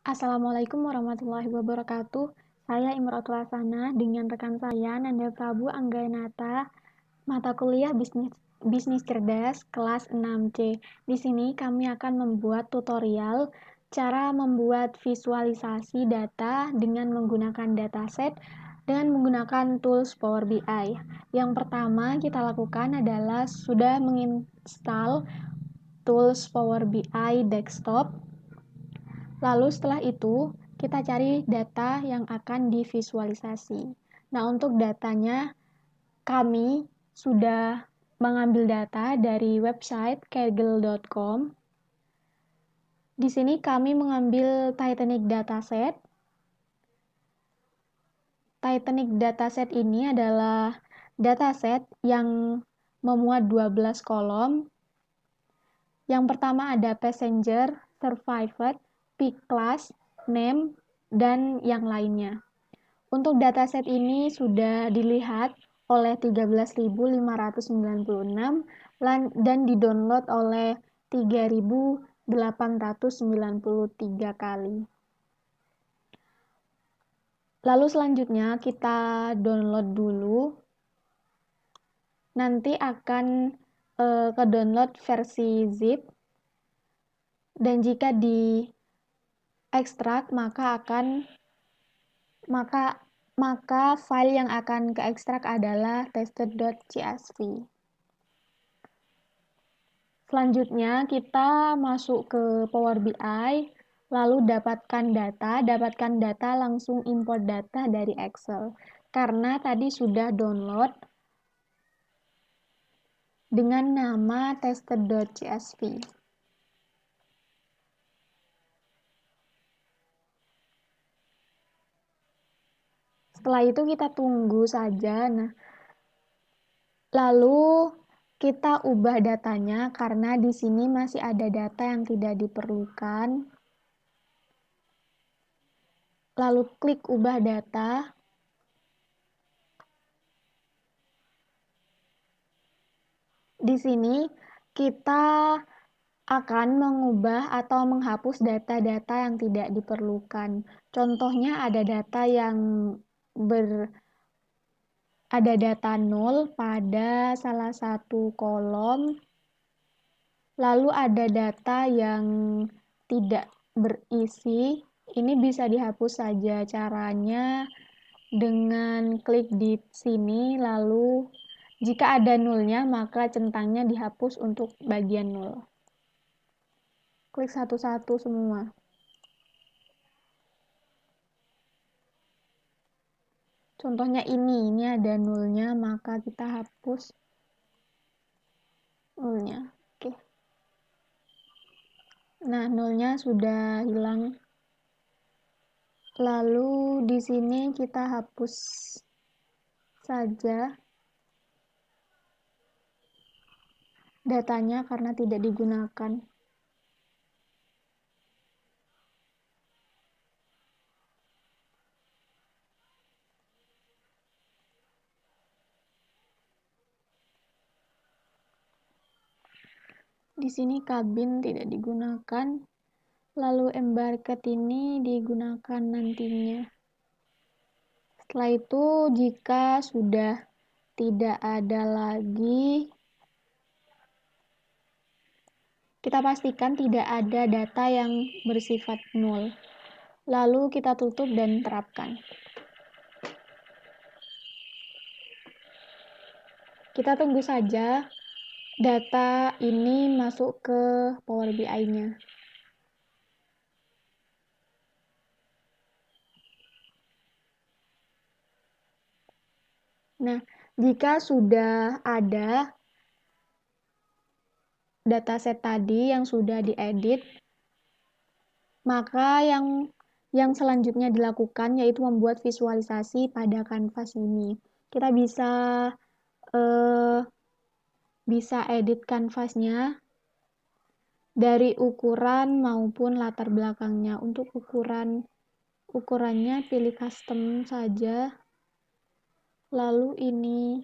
Assalamualaikum warahmatullahi wabarakatuh. Saya Imratul Hasana dengan rekan saya Nanda Prabu Anggayanata, mata kuliah Bisnis Cerdas kelas 6C. Di sini kami akan membuat tutorial cara membuat visualisasi data dengan menggunakan dataset dengan menggunakan tools Power BI. Yang pertama kita lakukan adalah sudah menginstal tools Power BI desktop. Lalu setelah itu, kita cari data yang akan divisualisasi. Nah, untuk datanya, kami sudah mengambil data dari website kaggle.com. Di sini kami mengambil Titanic dataset. Titanic dataset ini adalah dataset yang memuat 12 kolom. Yang pertama ada passenger, survived, peak class, name, dan yang lainnya. Untuk dataset ini sudah dilihat oleh 13.596 dan didownload oleh 3.893 kali. Lalu selanjutnya kita download dulu. Nanti akan ke download versi zip. Dan jika di ekstrak maka file yang akan ke ekstrak adalah tested.csv. Selanjutnya kita masuk ke Power BI, lalu dapatkan data langsung import data dari Excel. Karena tadi sudah download dengan nama tested.csv. Setelah itu kita tunggu saja. Nah, lalu kita ubah datanya karena di sini masih ada data yang tidak diperlukan. Lalu klik ubah data. Di sini kita akan mengubah atau menghapus data-data yang tidak diperlukan. Contohnya ada data yang ada data 0 pada salah satu kolom, lalu ada data yang tidak berisi. Ini bisa dihapus saja. Caranya dengan klik di sini, lalu jika ada nolnya, maka centangnya dihapus untuk bagian 0. Klik satu-satu semua. Contohnya ini ada nolnya, maka kita hapus nolnya. Oke. Nah, nolnya sudah hilang. Lalu di sini kita hapus saja datanya karena tidak digunakan. Di sini kabin tidak digunakan. Lalu embarked ini digunakan nantinya. Setelah itu, jika sudah tidak ada lagi, kita pastikan tidak ada data yang bersifat nol. Lalu kita tutup dan terapkan. Kita tunggu saja data ini masuk ke Power BI-nya. Nah, jika sudah ada dataset tadi yang sudah diedit, maka yang selanjutnya dilakukan yaitu membuat visualisasi pada kanvas ini. Kita bisa edit kanvasnya dari ukuran maupun latar belakangnya. Untuk ukurannya pilih custom saja. Lalu ini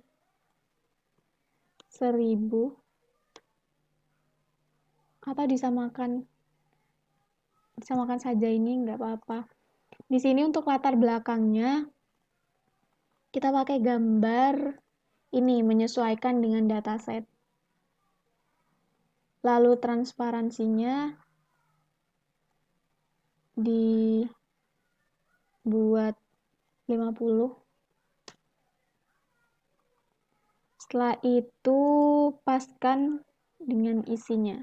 1000 atau disamakan disamakan saja ini nggak apa-apa. Di sini untuk latar belakangnya kita pakai gambar ini menyesuaikan dengan dataset. Lalu transparansinya dibuat 50. Setelah itu paskan dengan isinya.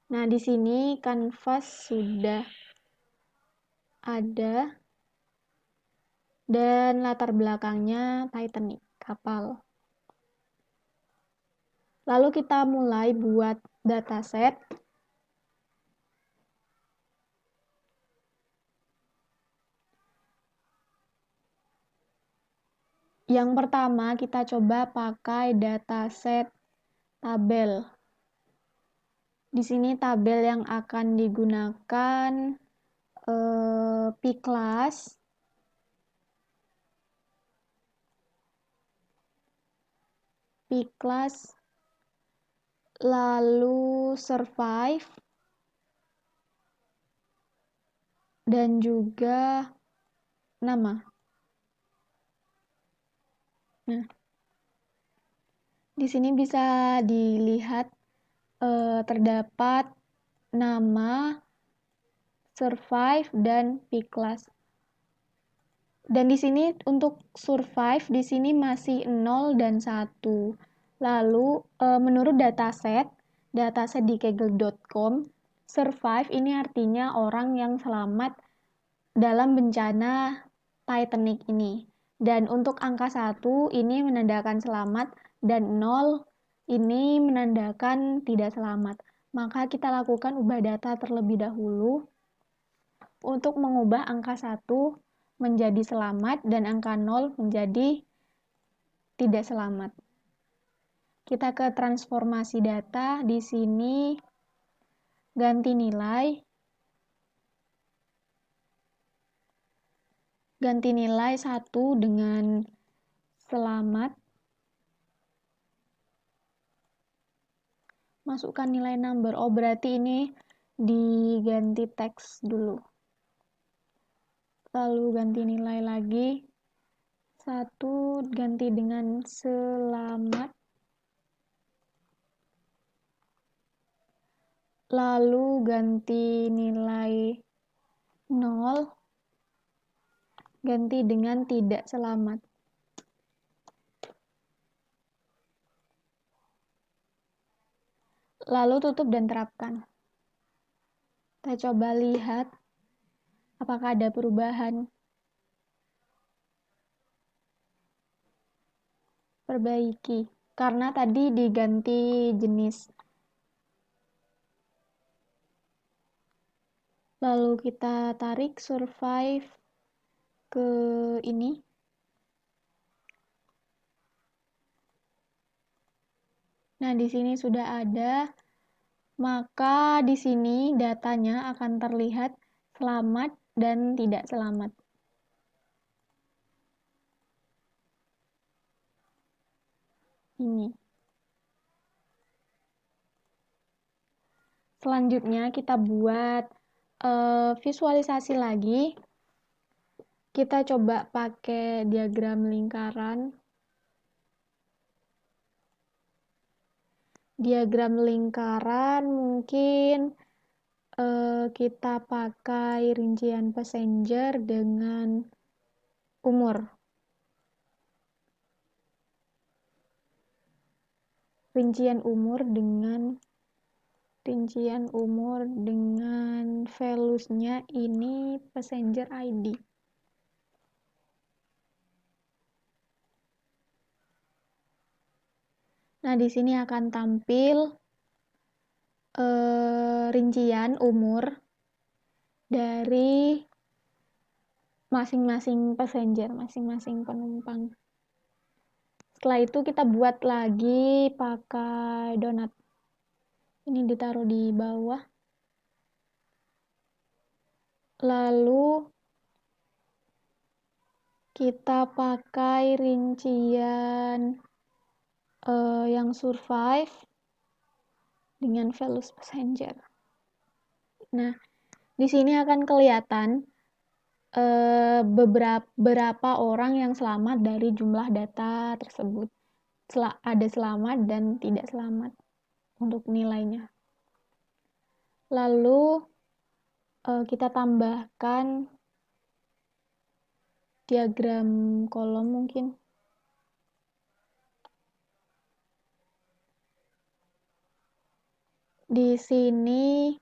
Nah, di sini kanvas sudah ada dan latar belakangnya Titanic, kapal. Lalu kita mulai buat dataset. Yang pertama kita coba pakai dataset tabel. Di sini tabel yang akan digunakan P-Class, lalu Survive, dan juga nama. Nah, di sini bisa dilihat terdapat nama, Survive, dan P-Class. Dan di sini untuk Survive di sini masih 0 dan 1. Lalu menurut dataset di kaggle.com, Survive ini artinya orang yang selamat dalam bencana Titanic ini. Dan untuk angka 1 ini menandakan selamat dan 0 ini menandakan tidak selamat. Maka kita lakukan ubah data terlebih dahulu untuk mengubah angka 1 menjadi selamat dan angka 0 menjadi tidak selamat. Kita ke transformasi data, di sini ganti nilai. Ganti nilai 1 dengan selamat. Masukkan nilai number. Oh, berarti ini diganti teks dulu. Lalu ganti nilai lagi. 1 ganti dengan selamat. Lalu ganti nilai 0. Ganti dengan tidak selamat. Lalu tutup dan terapkan. Kita coba lihat apakah ada perubahan. Perbaiki. Karena tadi diganti jenis. Lalu kita tarik Survive ke ini. Nah, di sini sudah ada. Maka di sini datanya akan terlihat selamat dan tidak selamat. Ini. Selanjutnya kita buat visualisasi lagi. Kita coba pakai diagram lingkaran. Diagram lingkaran mungkin kita pakai rincian passenger dengan umur. Rincian umur dengan values-nya ini passenger ID. Nah, di sini akan tampil rincian umur dari masing-masing passenger, masing-masing penumpang. Setelah itu kita buat lagi pakai donat. Ini ditaruh di bawah. Lalu kita pakai rincian yang survive dengan values passenger. Nah, Di sini akan kelihatan beberapa orang yang selamat dari jumlah data tersebut. Ada selamat dan tidak selamat untuk nilainya. Lalu kita tambahkan diagram kolom mungkin. Di sini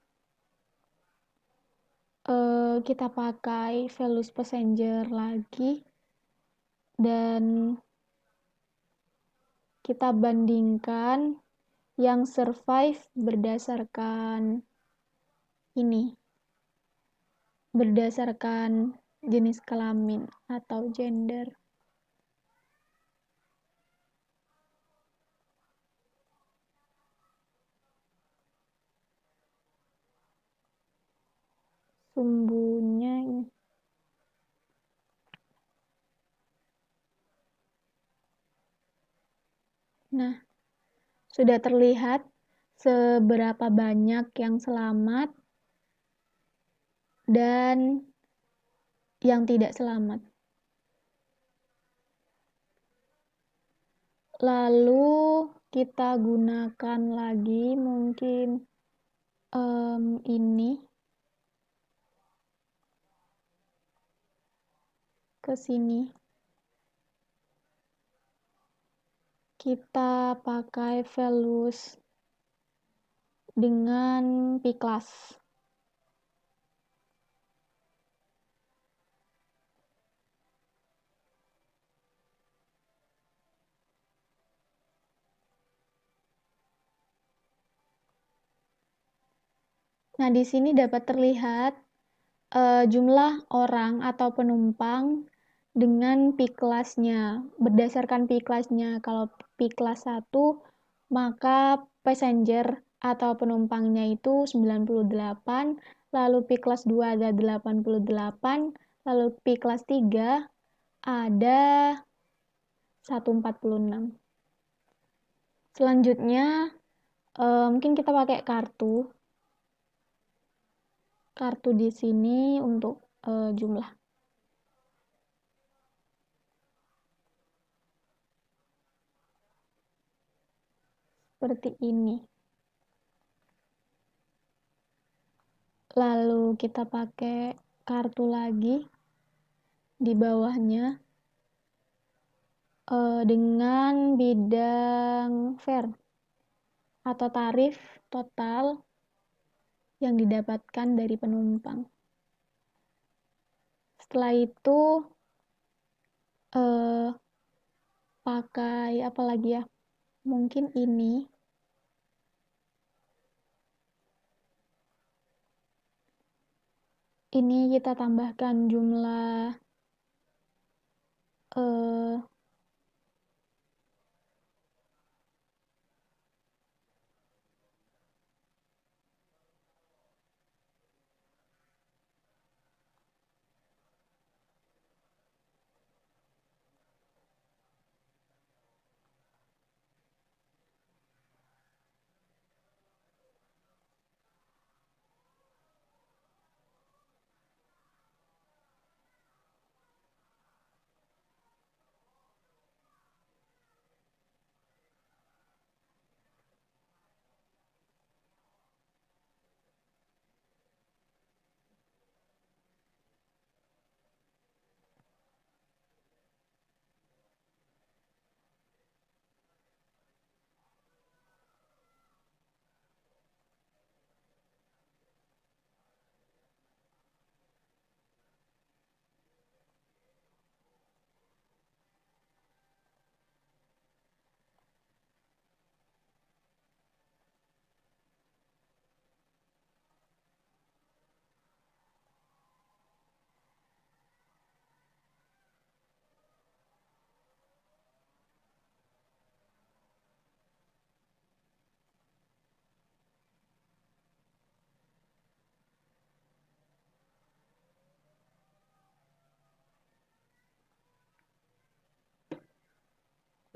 kita pakai values passenger lagi dan kita bandingkan yang survive berdasarkan berdasarkan jenis kelamin atau gender. Sumbunya ini. Nah, sudah terlihat seberapa banyak yang selamat dan yang tidak selamat. Lalu kita gunakan lagi mungkin ini ke sini. Kita pakai values dengan p-class. Nah, di sini dapat terlihat jumlah orang atau penumpang dengan p-class-nya. Berdasarkan p-class-nya, kalau p-class 1, maka passenger atau penumpangnya itu 98, lalu p-class 2 ada 88, lalu p-class 3 ada 146. Selanjutnya, mungkin kita pakai kartu di sini untuk jumlah. Seperti ini. Lalu kita pakai kartu lagi di bawahnya dengan bidang fare atau tarif total yang didapatkan dari penumpang. Setelah itu pakai apa lagi ya? Mungkin ini. Ini kita tambahkan jumlah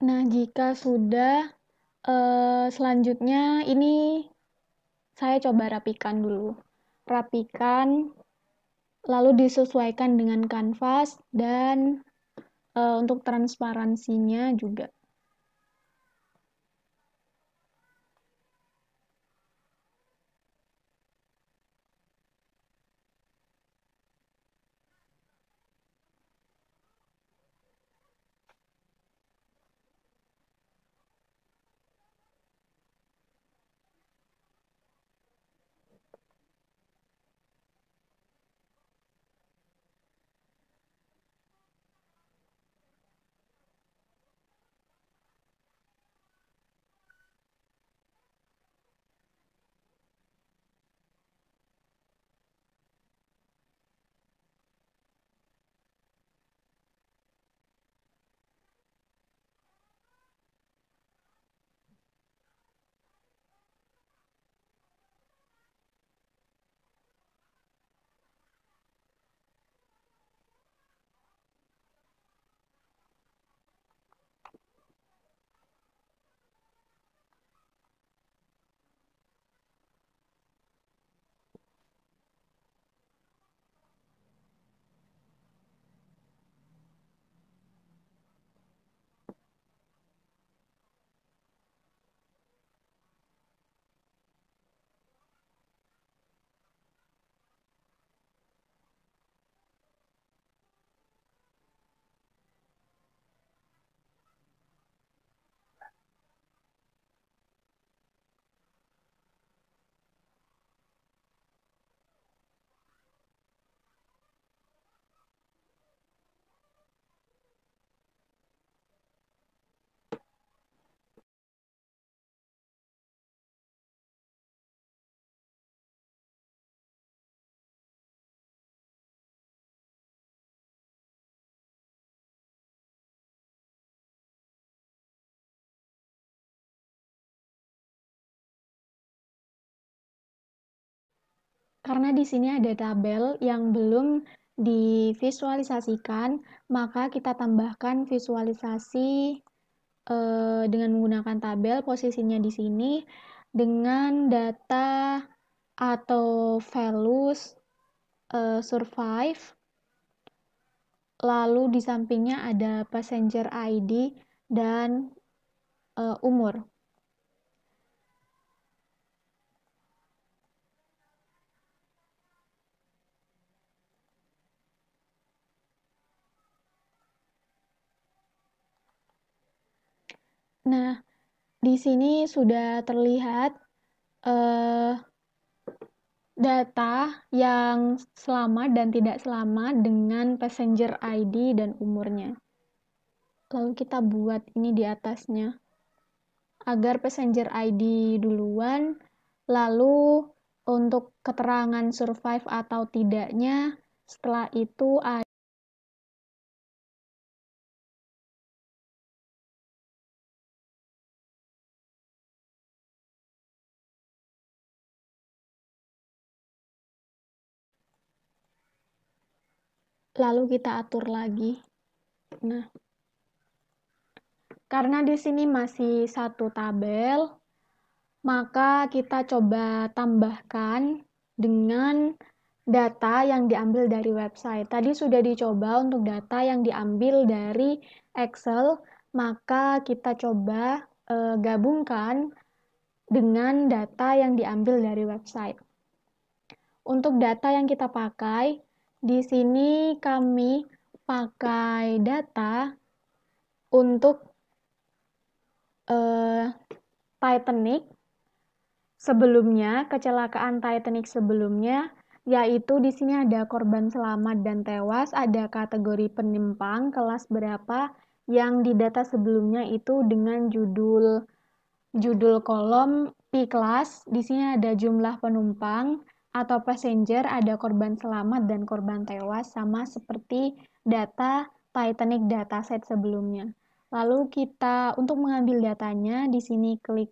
Nah, jika sudah, selanjutnya ini saya coba rapikan dulu. rapikan, lalu disesuaikan dengan kanvas, dan untuk transparansinya juga. Karena di sini ada tabel yang belum divisualisasikan, maka kita tambahkan visualisasi dengan menggunakan tabel. Posisinya di sini dengan data atau values survive, lalu di sampingnya ada passenger ID dan umur. Nah, di sini sudah terlihat data yang selamat dan tidak selamat dengan passenger ID dan umurnya. Lalu kita buat ini di atasnya. Agar passenger ID duluan, lalu untuk keterangan survive atau tidaknya, setelah itu ada lalu kita atur lagi. Nah, karena di sini masih satu tabel, maka kita coba tambahkan dengan data yang diambil dari website. Tadi sudah dicoba untuk data yang diambil dari Excel, maka kita coba gabungkan dengan data yang diambil dari website. Untuk data yang kita pakai, di sini kami pakai data untuk Titanic sebelumnya, kecelakaan Titanic sebelumnya, yaitu di sini ada korban selamat dan tewas, ada kategori penumpang kelas berapa yang di data sebelumnya itu dengan judul kolom P class. Di sini ada jumlah penumpang atau passenger, ada korban selamat dan korban tewas, sama seperti data Titanic dataset sebelumnya. Lalu kita untuk mengambil datanya, di sini klik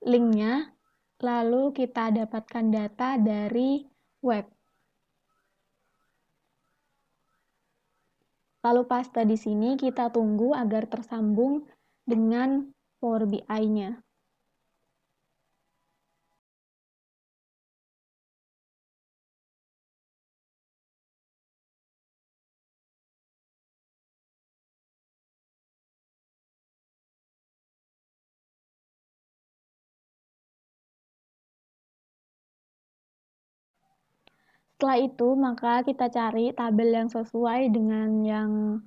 linknya, lalu kita dapatkan data dari web. Lalu paste di sini, kita tunggu agar tersambung dengan Power BI-nya. Setelah itu, maka kita cari tabel yang sesuai dengan yang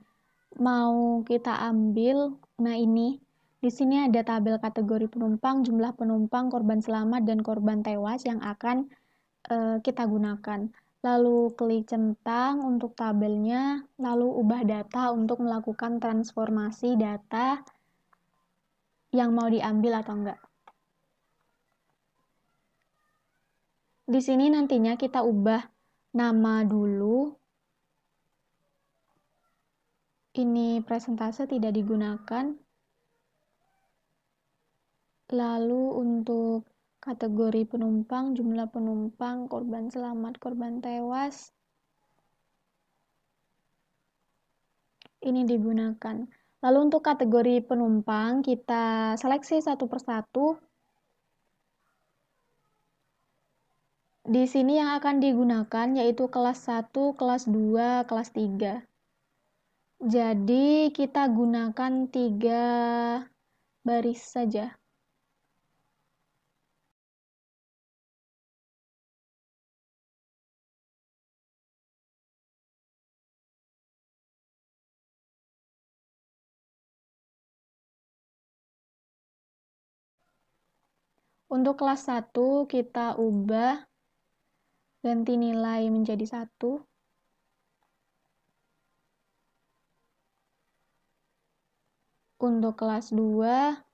mau kita ambil. Nah, ini di sini ada tabel kategori penumpang, jumlah penumpang, korban selamat, dan korban tewas yang akan kita gunakan. Lalu klik centang untuk tabelnya, lalu ubah data untuk melakukan transformasi data yang mau diambil atau enggak. Di sini nantinya kita ubah nama dulu. Ini presentase tidak digunakan. Lalu untuk kategori penumpang, jumlah penumpang, korban selamat, korban tewas, ini digunakan. Lalu untuk kategori penumpang, kita seleksi satu persatu. Di sini yang akan digunakan yaitu kelas 1, kelas 2, kelas 3. Jadi kita gunakan 3 baris saja. Untuk kelas 1 kita ubah ganti nilai menjadi 1. Untuk kelas 2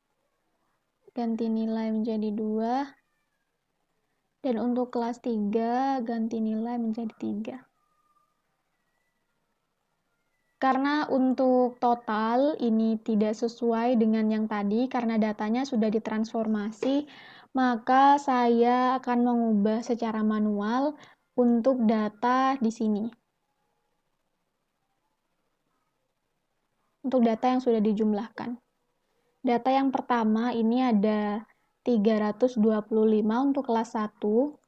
ganti nilai menjadi 2. Dan untuk kelas 3 ganti nilai menjadi 3. Karena untuk total ini tidak sesuai dengan yang tadi karena datanya sudah ditransformasi, maka saya akan mengubah secara manual untuk data di sini. Untuk data yang sudah dijumlahkan. Data yang pertama ini ada 325 untuk kelas 1.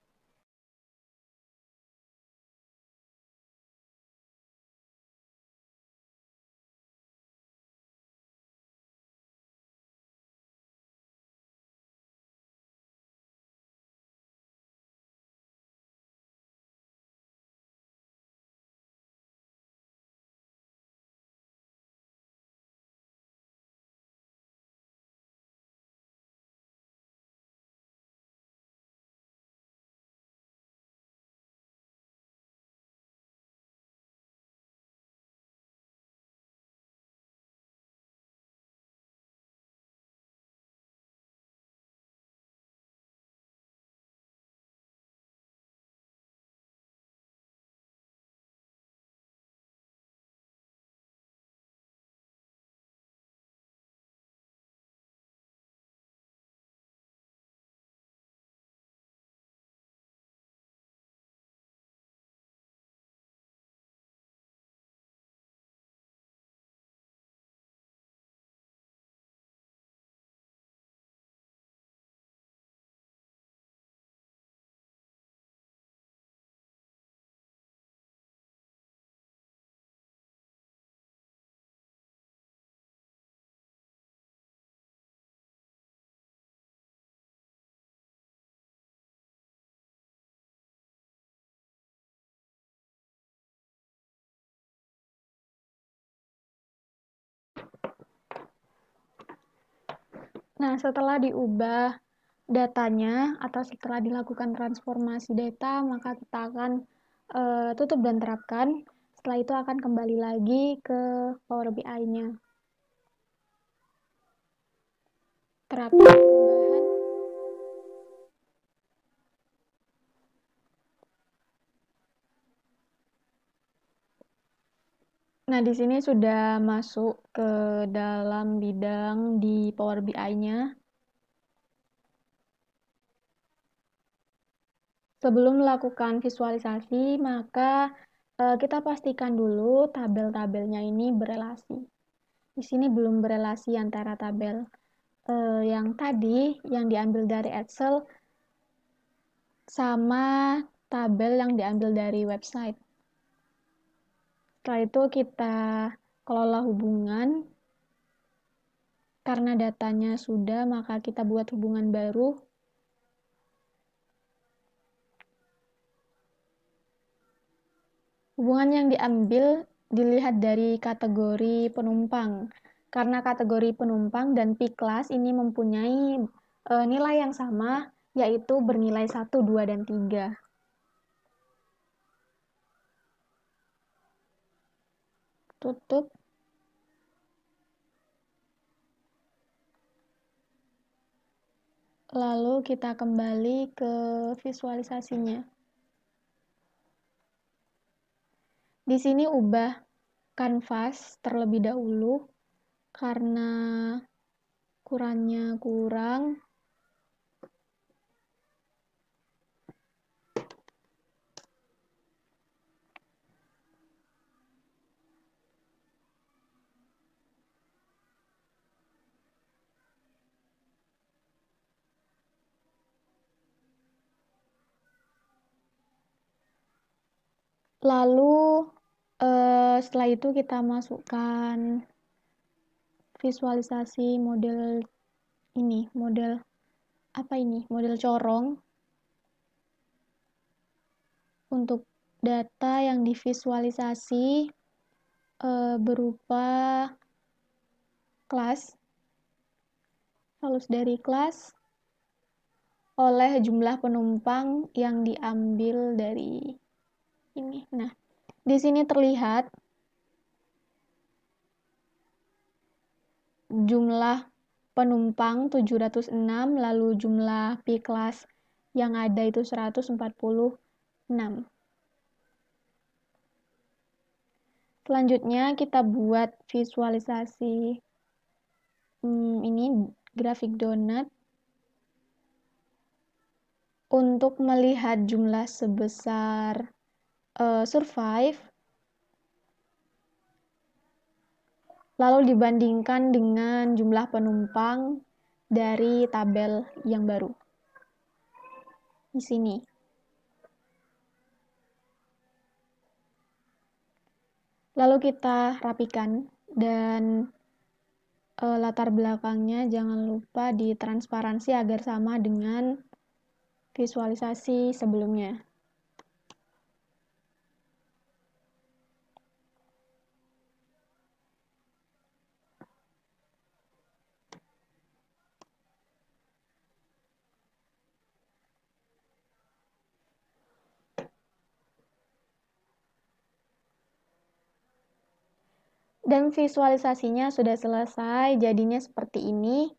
Nah, setelah diubah datanya atau setelah dilakukan transformasi data, maka kita akan tutup dan terapkan. Setelah itu akan kembali lagi ke Power BI-nya. Terapkan perubahan. Nah, di sini sudah masuk ke dalam bidang di Power BI-nya. Sebelum melakukan visualisasi, maka kita pastikan dulu tabel-tabelnya ini berelasi. Di sini belum berelasi antara tabel yang tadi yang diambil dari Excel sama tabel yang diambil dari website. Setelah itu kita kelola hubungan. Karena datanya sudah, maka kita buat hubungan baru. Hubungan yang diambil dilihat dari kategori penumpang. Karena kategori penumpang dan P-class ini mempunyai nilai yang sama, yaitu bernilai 1, 2, dan 3. Tutup. Lalu kita kembali ke visualisasinya. Di sini ubah kanvas terlebih dahulu karena ukurannya kurang. Lalu setelah itu kita masukkan visualisasi model ini, model apa ini? Model corong. Untuk data yang divisualisasi berupa kelas, halus dari kelas oleh jumlah penumpang yang diambil dari ini. Nah, di sini terlihat jumlah penumpang 706, lalu jumlah P-class yang ada itu 146. Selanjutnya kita buat visualisasi ini grafik donat untuk melihat jumlah sebesar survive, lalu dibandingkan dengan jumlah penumpang dari tabel yang baru di sini. Lalu kita rapikan dan latar belakangnya jangan lupa ditransparansi agar sama dengan visualisasi sebelumnya. Dan visualisasinya sudah selesai, jadinya seperti ini.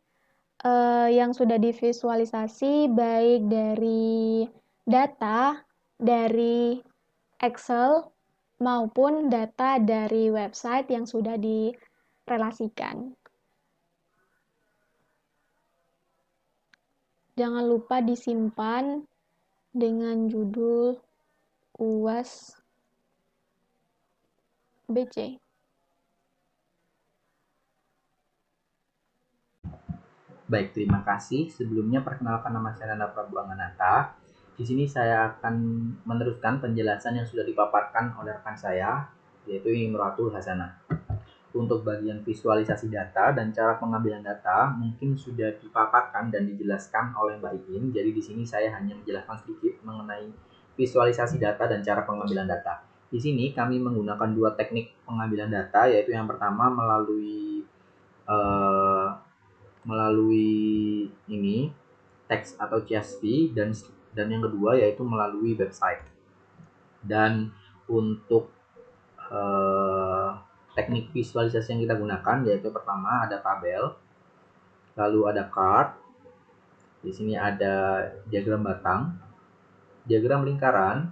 Yang sudah divisualisasi baik dari data dari Excel maupun data dari website yang sudah direlasikan. Jangan lupa disimpan dengan judul UAS BC. Baik, terima kasih. Sebelumnya perkenalkan, nama saya Nanda Prabu Angganata. Di sini saya akan meneruskan penjelasan yang sudah dipaparkan oleh rekan saya, yaitu Imratul Hasanah. Untuk bagian visualisasi data dan cara pengambilan data mungkin sudah dipaparkan dan dijelaskan oleh Mbak Iin. Jadi di sini saya hanya menjelaskan sedikit mengenai visualisasi data dan cara pengambilan data. Di sini kami menggunakan dua teknik pengambilan data, yaitu yang pertama melalui ini teks atau CSV dan yang kedua yaitu melalui website. Dan untuk teknik visualisasi yang kita gunakan yaitu pertama ada tabel, lalu ada chart, di sini ada diagram batang, diagram lingkaran,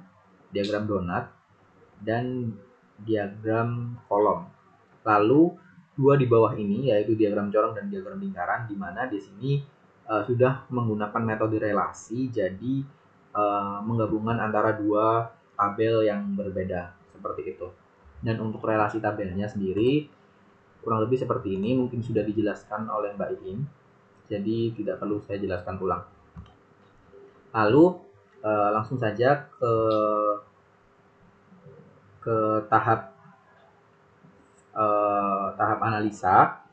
diagram donat, dan diagram kolom. Lalu dua di bawah ini yaitu diagram corong dan diagram lingkaran, di mana di sini sudah menggunakan metode relasi, jadi menggabungkan antara dua tabel yang berbeda seperti itu. Dan untuk relasi tabelnya sendiri kurang lebih seperti ini, mungkin sudah dijelaskan oleh Mbak Iin, jadi tidak perlu saya jelaskan ulang. Lalu langsung saja ke tahap analisa.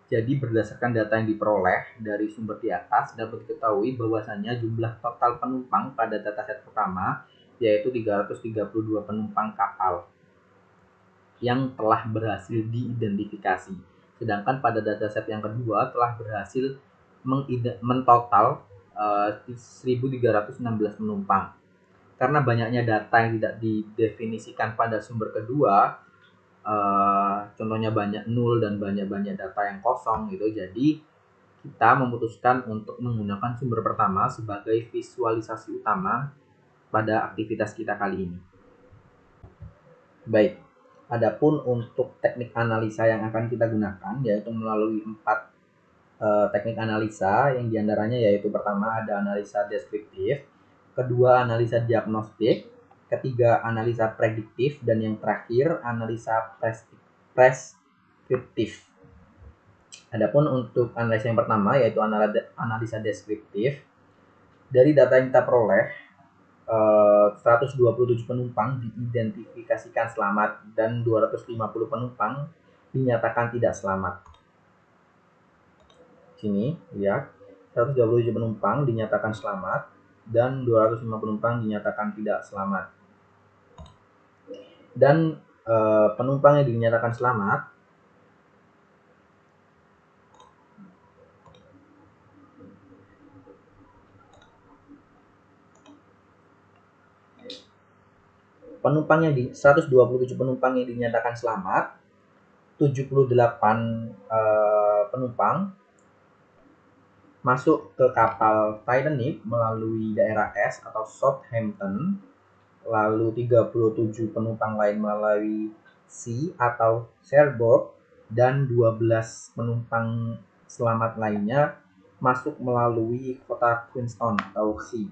Jadi berdasarkan data yang diperoleh dari sumber di atas dapat diketahui bahwasannya jumlah total penumpang pada dataset pertama yaitu 332 penumpang kapal. yang telah berhasil diidentifikasi. Sedangkan pada dataset yang kedua telah berhasil mentotal 1.316 penumpang. Karena banyaknya data yang tidak didefinisikan pada sumber kedua, contohnya banyak nol dan banyak data yang kosong gitu, jadi kita memutuskan untuk menggunakan sumber pertama sebagai visualisasi utama pada aktivitas kita kali ini. Baik, adapun untuk teknik analisa yang akan kita gunakan yaitu melalui 4 teknik analisa, yang diantaranya yaitu pertama ada analisa deskriptif, kedua analisa diagnostik, ketiga analisa prediktif, dan yang terakhir analisa preskriptif. Adapun untuk analisa yang pertama yaitu analisa deskriptif, dari data yang kita peroleh 127 penumpang diidentifikasikan selamat dan 250 penumpang dinyatakan tidak selamat. Sini lihat, 127 penumpang dinyatakan selamat dan 205 penumpang dinyatakan tidak selamat. Dan penumpang yang dinyatakan selamat penumpang yang 127 penumpang yang dinyatakan selamat, 78 penumpang masuk ke kapal Titanic melalui daerah S atau Southampton, lalu 37 penumpang lain melalui C atau Cherbourg, dan 12 penumpang selamat lainnya masuk melalui kota Queenstown atau C.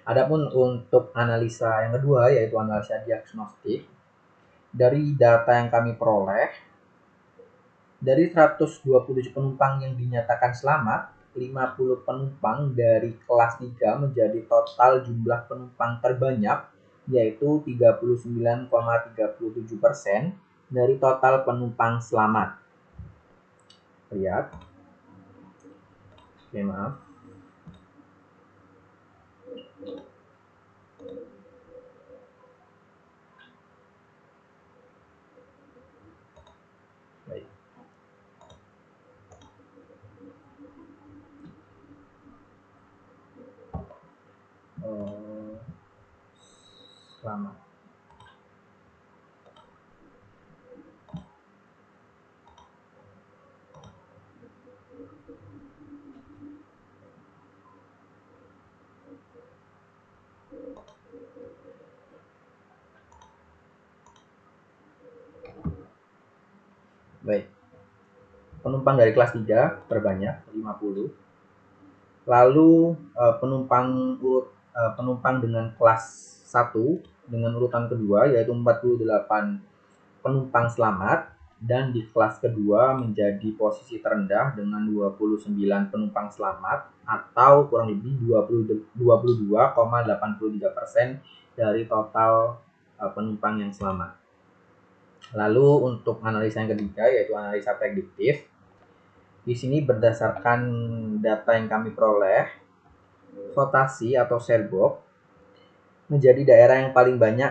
Adapun untuk analisa yang kedua yaitu analisa diagnostik, dari data yang kami peroleh, dari 127 penumpang yang dinyatakan selamat, 50 penumpang dari kelas 3 menjadi total jumlah penumpang terbanyak, yaitu 39,37% dari total penumpang selamat. Lihat. Oke, maaf. Baik. Selamat. Baik. Penumpang dari kelas 3 terbanyak 50. Lalu penumpang dengan kelas 1 dengan urutan kedua yaitu 48 penumpang selamat, dan di kelas kedua menjadi posisi terendah dengan 29 penumpang selamat atau kurang lebih 22,83% dari total penumpang yang selamat. Lalu untuk analisa yang ketiga yaitu analisa prediktif. Di sini berdasarkan data yang kami peroleh, Kota-C atau Cherbourg menjadi daerah yang paling banyak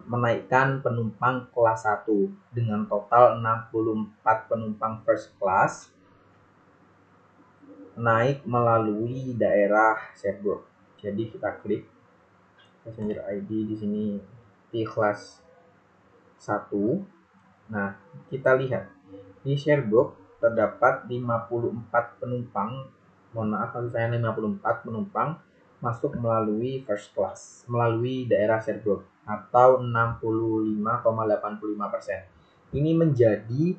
menaikkan penumpang kelas 1 dengan total 64 penumpang first class naik melalui daerah Cherbourg. Jadi kita klik passenger ID di sini di kelas 1. Nah, kita lihat di Cherbourg terdapat 54 penumpang, mohon maaf maksud saya 54 penumpang masuk melalui first class melalui daerah Cherbourg atau 65,85%. Ini menjadi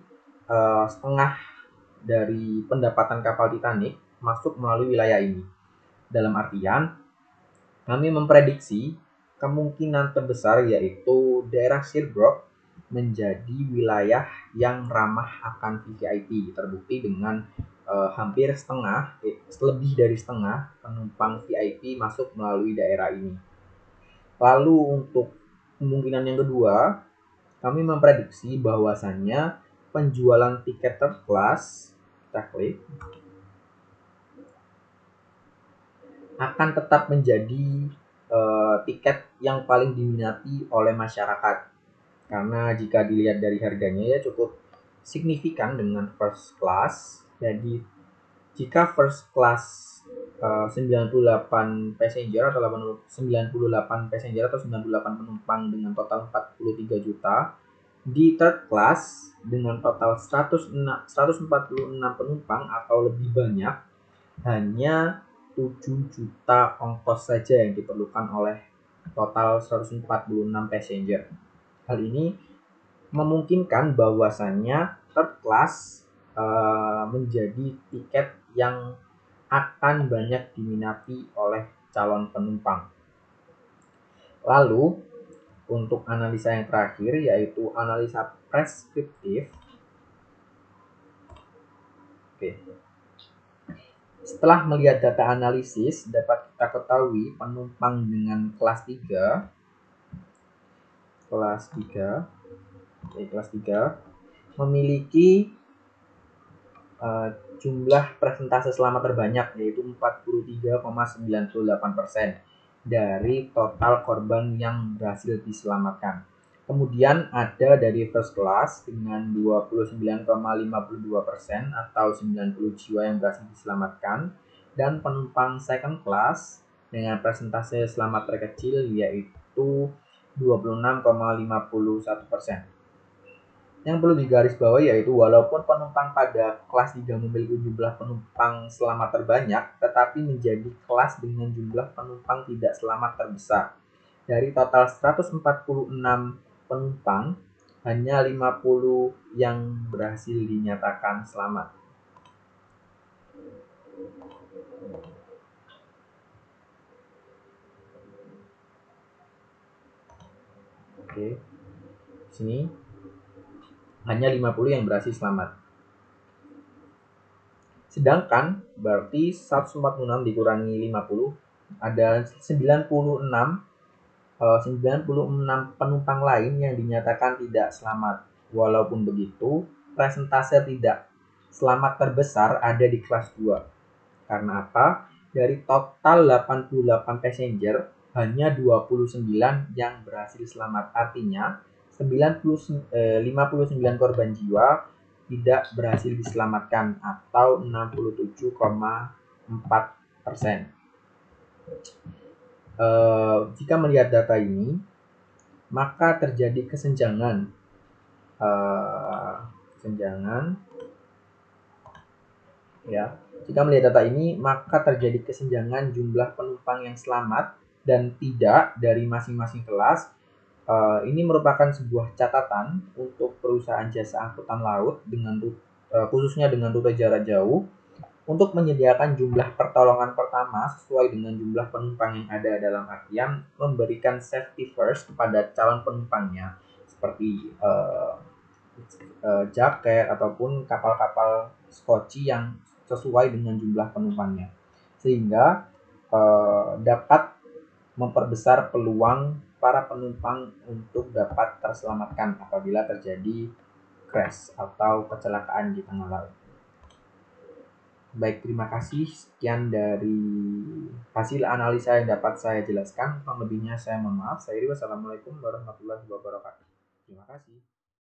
setengah dari pendapatan kapal Titanic masuk melalui wilayah ini. Dalam artian, kami memprediksi kemungkinan terbesar yaitu daerah Cherbourg menjadi wilayah yang ramah akan VVIP, terbukti dengan hampir lebih dari setengah penumpang VIP masuk melalui daerah ini. Lalu untuk kemungkinan yang kedua, kami memprediksi bahwasannya penjualan tiket third class, kita klik, akan tetap menjadi tiket yang paling diminati oleh masyarakat. Karena jika dilihat dari harganya ya cukup signifikan dengan first class. Jadi jika first class 98 passenger atau 98 passenger atau 98 penumpang dengan total 43 juta, di third class dengan total 146 penumpang atau lebih banyak, hanya 7 juta ongkos saja yang diperlukan oleh total 146 passenger. Hal ini memungkinkan bahwasannya third class menjadi tiket yang akan banyak diminati oleh calon penumpang. Lalu untuk analisa yang terakhir yaitu analisa preskriptif. Oke. Setelah melihat data analisis, dapat kita ketahui penumpang dengan kelas 3 memiliki jumlah persentase selamat terbanyak yaitu 43,98% dari total korban yang berhasil diselamatkan. Kemudian ada dari first class dengan 29,52% atau 90 jiwa yang berhasil diselamatkan, dan penumpang second class dengan persentase selamat terkecil yaitu 26,51%. Yang perlu digarisbawahi yaitu walaupun penumpang pada kelas 3 memiliki jumlah penumpang selamat terbanyak, tetapi menjadi kelas dengan jumlah penumpang tidak selamat terbesar. Dari total 146 penumpang, hanya 50 yang berhasil dinyatakan selamat. Oke. Sini hanya 50 yang berhasil selamat. Sedangkan berarti 146 dikurangi 50 ada 96 penumpang lain yang dinyatakan tidak selamat. Walaupun begitu, persentase tidak selamat terbesar ada di kelas 2. Karena apa? Dari total 88 passenger, hanya 29 yang berhasil selamat. Artinya 59 korban jiwa tidak berhasil diselamatkan atau 67,4%. Jika melihat data ini, maka terjadi kesenjangan ya. Jika melihat data ini, maka terjadi kesenjangan jumlah penumpang yang selamat dan tidak dari masing-masing kelas. Ini merupakan sebuah catatan untuk perusahaan jasa angkutan laut khususnya dengan rute jarak jauh untuk menyediakan jumlah pertolongan pertama sesuai dengan jumlah penumpang yang ada, dalam artian memberikan safety first kepada calon penumpangnya seperti jaket ataupun kapal-kapal skoci yang sesuai dengan jumlah penumpangnya, sehingga dapat memperbesar peluang para penumpang untuk dapat terselamatkan apabila terjadi crash atau kecelakaan di tengah laut. Baik, terima kasih. Sekian dari hasil analisa yang dapat saya jelaskan. Kurang lebihnya saya mohon maaf. Wassalamualaikum warahmatullahi wabarakatuh. Terima kasih.